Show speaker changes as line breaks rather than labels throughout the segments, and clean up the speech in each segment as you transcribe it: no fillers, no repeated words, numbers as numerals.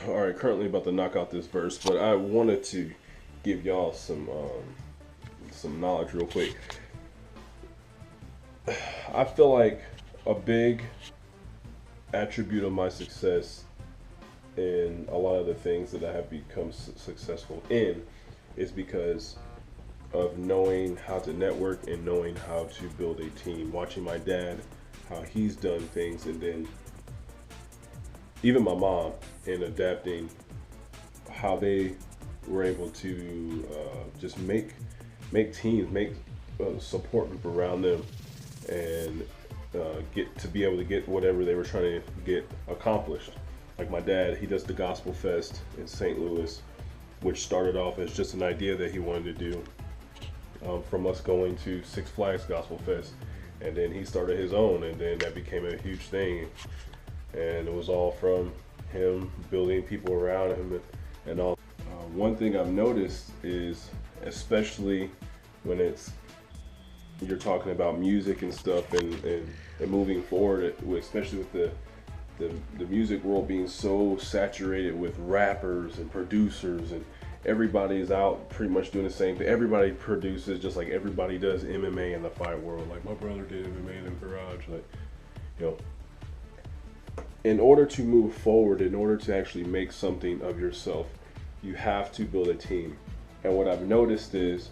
all right, currently about to knock out this verse, but I wanted to give y'all some knowledge real quick. I feel like a big attribute of my success in a lot of the things that I have become successful in is because of knowing how to network and knowing how to build a team. Watching my dad, how he's done things, and then even my mom, and adapting how they were able to just make teams, make support group around them, and get to be able to get whatever they were trying to get accomplished. Like my dad, he does the Gospel Fest in St. Louis, which started off as just an idea that he wanted to do from us going to Six Flags Gospel Fest, and then he started his own, and then that became a huge thing, and it was all from him building people around him and all. One thing I've noticed is, especially when you're talking about music and stuff, and moving forward, especially with the music world being so saturated with rappers and producers, and everybody's out pretty much doing the same thing. Everybody produces just like everybody does MMA in the fight world. Like my brother did MMA in the garage. Like, you know, in order to move forward, in order to actually make something of yourself, you have to build a team. And what I've noticed is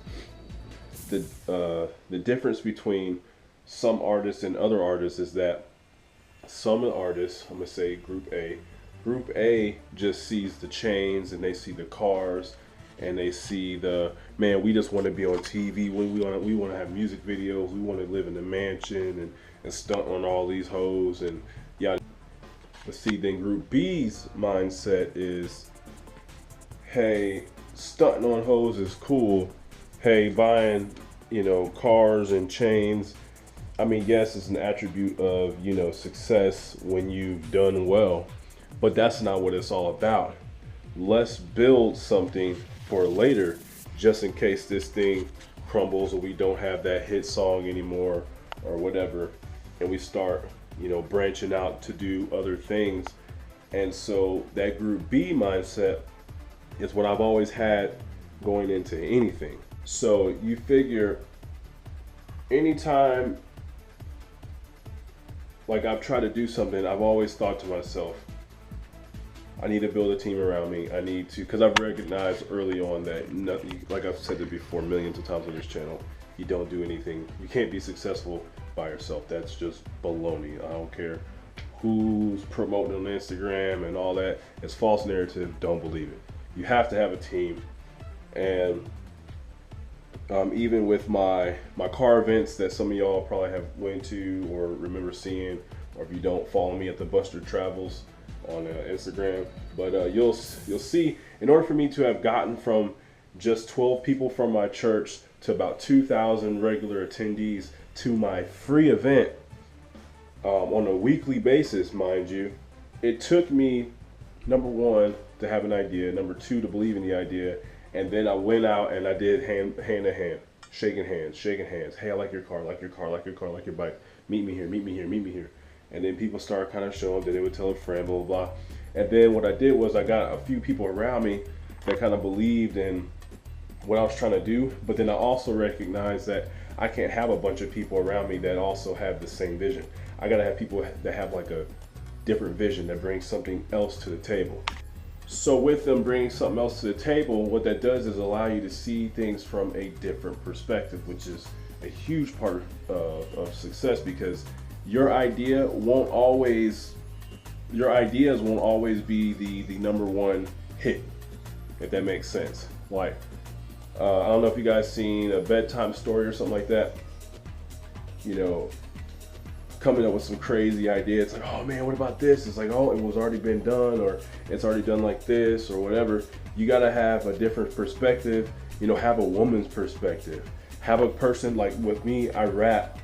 the difference between some artists and other artists is that some artists, I'm gonna say Group A just sees the chains and they see the cars and they see the, man, we just want to be on TV, we want to have music videos, we want to live in a mansion and stunt on all these hoes and yeah. But see, then Group B's mindset is, hey, stunting on hoes is cool. Hey, buying, cars and chains. I mean, yes, it's an attribute of, success when you've done well, but that's not what it's all about. Let's build something for later, just in case this thing crumbles or we don't have that hit song anymore or whatever, and we start, branching out to do other things. And so that Group B mindset is what I've always had going into anything. So you figure anytime, like I've tried to do something, I've always thought to myself, I need to build a team around me. I need to, because I've recognized early on that nothing, like I've said it before millions of times on this channel, you don't do anything. You can't be successful by yourself. That's just baloney. I don't care who's promoting on Instagram and all that. It's false narrative. Don't believe it. You have to have a team. And even with my car events that some of y'all probably have went to or remember seeing, or if you don't, follow me at the Buster Travels on Instagram. But you'll see, in order for me to have gotten from just 12 people from my church to about 2,000 regular attendees to my free event on a weekly basis, mind you, it took me, number one, to have an idea, number two, to believe in the idea, and then I went out and I did hand to hand, shaking hands. Hey, I like your car, like your car, like your car, like your bike. Meet me here, meet me here, meet me here. And then people started kind of showing that they would tell a friend, blah, blah, blah. And then what I did was I got a few people around me that kind of believed in what I was trying to do. But then I also recognized that I can't have a bunch of people around me that also have the same vision. I got to have people that have like a different vision that brings something else to the table. So with them bringing something else to the table, what that does is allow you to see things from a different perspective, which is a huge part of success, because your ideas won't always be the number one hit, if that makes sense. Like, I don't know if you guys seen A Bedtime Story or something like that. Coming up with some crazy idea. It's like, oh man, what about this? It's like, oh, it was already been done, or it's already done like this, or whatever. You gotta have a different perspective. Have a woman's perspective. Have a person, like with me, I rap,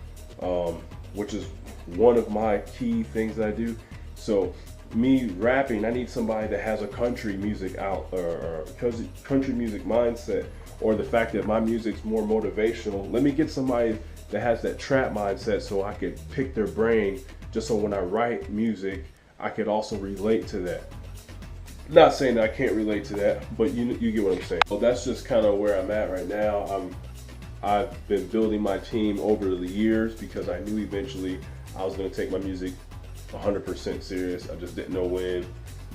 which is one of my key things that I do. So me rapping, I need somebody that has a country music or country music mindset, or the fact that my music's more motivational. Let me get somebody that has that trap mindset so I could pick their brain, just so when I write music, I could also relate to that. Not saying that I can't relate to that, but you get what I'm saying. So that's just kind of where I'm at right now. I've been building my team over the years because I knew eventually I was going to take my music 100% serious. I just didn't know when.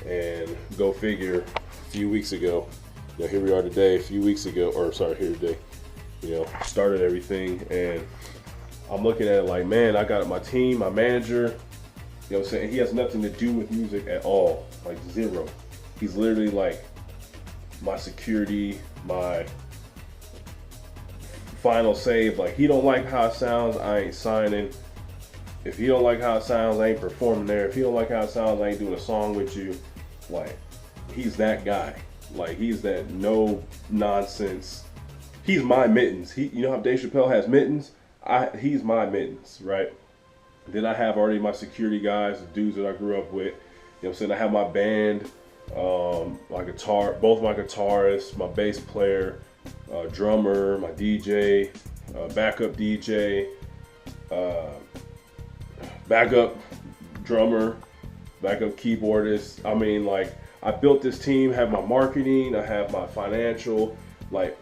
And go figure, a few weeks ago, you know, here we are today, a few weeks ago, or sorry, here today, you know, started everything. And I'm looking at it like, man, I got my team, my manager, you know what I'm saying? He has nothing to do with music at all, like zero. He's literally like my security, my final save. Like, he don't like how it sounds, I ain't signing. If he don't like how it sounds, I ain't performing there. If he don't like how it sounds, I ain't doing a song with you. Like, he's that guy. Like, he's that no nonsense. He's my mittens. You know how Dave Chappelle has mittens? He's my mittens, right? Then I have already my security guys, the dudes that I grew up with. You know what I'm saying? I have my band, my guitar, both my guitarists, my bass player, drummer, my DJ, backup DJ, backup drummer, backup keyboardist. I mean, like, I built this team, have my marketing, I have my financial, like,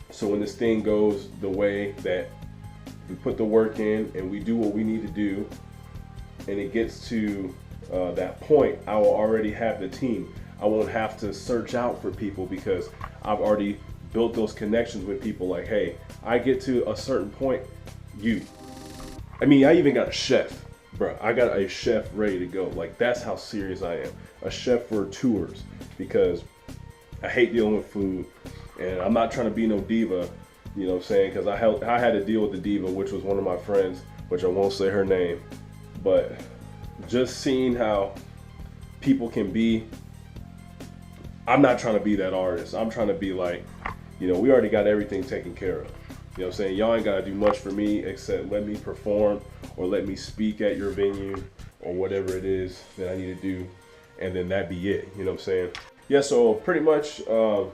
so when this thing goes the way that we put the work in and we do what we need to do, and it gets to that point, I will already have the team. I won't have to search out for people because I've already built those connections with people. Like, hey, I get to a certain point, I even got a chef, bro. I got a chef ready to go. Like, that's how serious I am. A chef for tours, because I hate dealing with food, and I'm not trying to be no diva, you know what I'm saying? Because I had to deal with the diva, which was one of my friends, which I won't say her name, but just seeing how people can be, I'm not trying to be that artist. I'm trying to be like, you know, we already got everything taken care of. You know what I'm saying? Y'all ain't gotta do much for me except let me perform or let me speak at your venue or whatever it is that I need to do, and then that be it. You know what I'm saying? Yeah, so pretty much, you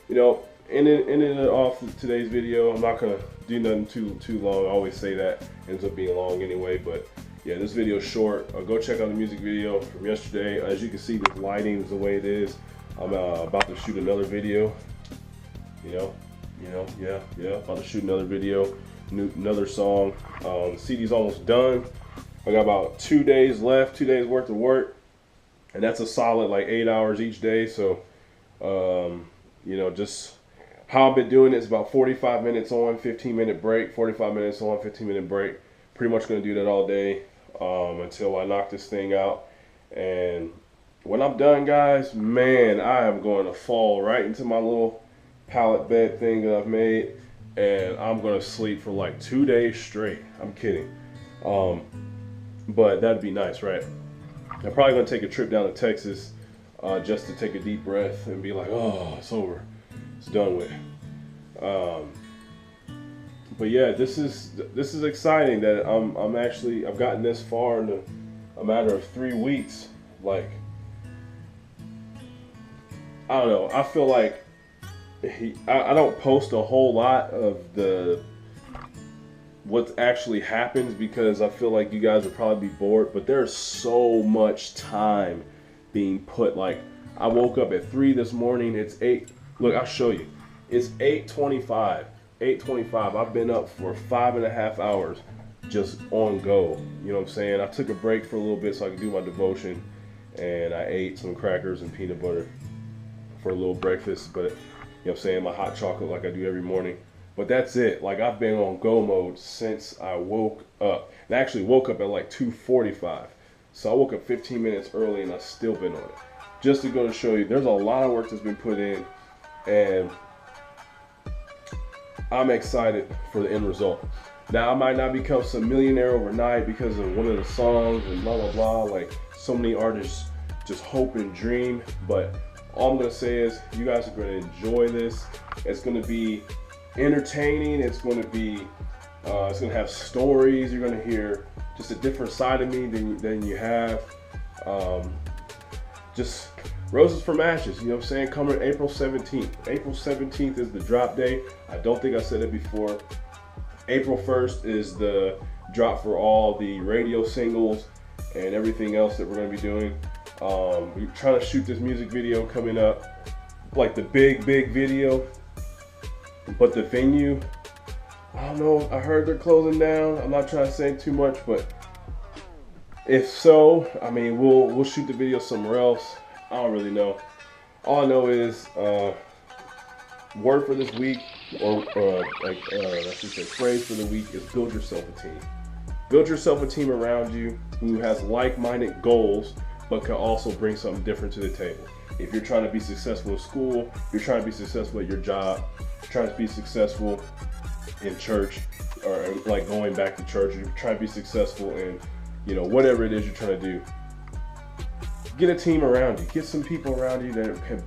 know, ending it off today's video. I'm not gonna do nothing too long. I always say that, ends up being long anyway, but yeah, this video is short. Go check out the music video from yesterday. As you can see, this lighting is the way it is. I'm about to shoot another video. About to shoot another video, another song. The CD's almost done. I got about 2 days left, 2 days worth of work, and that's a solid like 8 hours each day. So, you know, just how I've been doing it is about 45 minutes on, 15-minute break, 45 minutes on, 15-minute break. Pretty much gonna do that all day until I knock this thing out. And when I'm done, guys, man, I am going to fall right into my little pallet bed thing that I've made, and I'm gonna sleep for like 2 days straight. I'm kidding. But that'd be nice, right? I'm probably gonna take a trip down to Texas just to take a deep breath and be like, oh, it's over, it's done with. But yeah, this is exciting that I've gotten this far in a matter of 3 weeks. Like, I don't know, I feel like I don't post a whole lot of what actually happens because I feel like you guys would probably be bored, but there's so much time being put. Like, I woke up at 3 this morning, it's 8, look, I'll show you. It's 8:25, I've been up for 5.5 hours just on go, you know what I'm saying? I took a break for a little bit so I could do my devotion, and I ate some crackers and peanut butter for a little breakfast, but you know what I'm saying, my hot chocolate like I do every morning. But that's it. Like, I've been on go mode since I woke up. And I actually woke up at like 2:45. So I woke up 15 minutes early and I've still been on it. Just to go to show you, there's a lot of work that's been put in, and I'm excited for the end result. Now, I might not become some millionaire overnight because of one of the songs and blah, blah, blah. Like, so many artists just hope and dream, but all I'm gonna say is you guys are gonna enjoy this. It's gonna be entertaining. It's gonna be, it's gonna have stories. You're gonna hear just a different side of me than you have. Just Roses from Ashes, you know what I'm saying? Coming April 17th. April 17th is the drop day. I don't think I said it before. April 1st is the drop for all the radio singles and everything else that we're gonna be doing. We're trying to shoot this music video coming up, like the big video, but the venue, I don't know, I heard they're closing down. I'm not trying to say too much, but if so, I mean, we'll shoot the video somewhere else. I don't really know. All I know is word for this week, or I should say phrase for the week, is build yourself a team. Build yourself a team around you who has like-minded goals, but can also bring something different to the table. If you're trying to be successful in school, you're trying to be successful at your job, you're trying to be successful in church, or like going back to church, you're trying to be successful in, you know, whatever it is you're trying to do, get a team around you. Get some people around you that can,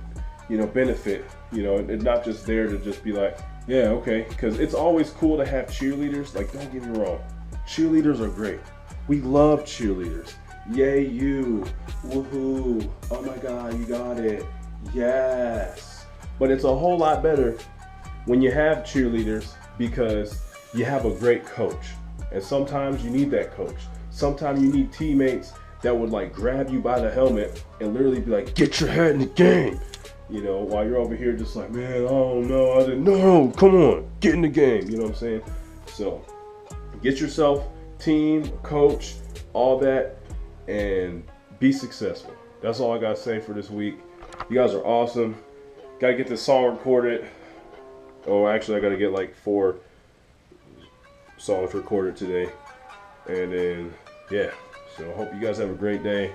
you know, benefit, you know, and not just there to just be like, yeah, okay. Because it's always cool to have cheerleaders. Like, don't get me wrong. Cheerleaders are great. We love cheerleaders. Yay, you. Woohoo. Oh my God, you got it. Yes. But it's a whole lot better when you have cheerleaders because you have a great coach. And sometimes you need that coach. Sometimes you need teammates that would like grab you by the helmet and literally be like, get your head in the game. You know, while you're over here just like, man, I don't know. I didn't know. Come on, get in the game. You know what I'm saying? So get yourself team, coach, all that, and be successful. That's all I got to say for this week. You guys are awesome. Got to get this song recorded. Oh, actually, I got to get like 4 songs recorded today. And then, yeah. So I hope you guys have a great day.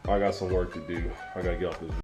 I got some work to do. I got to get off this.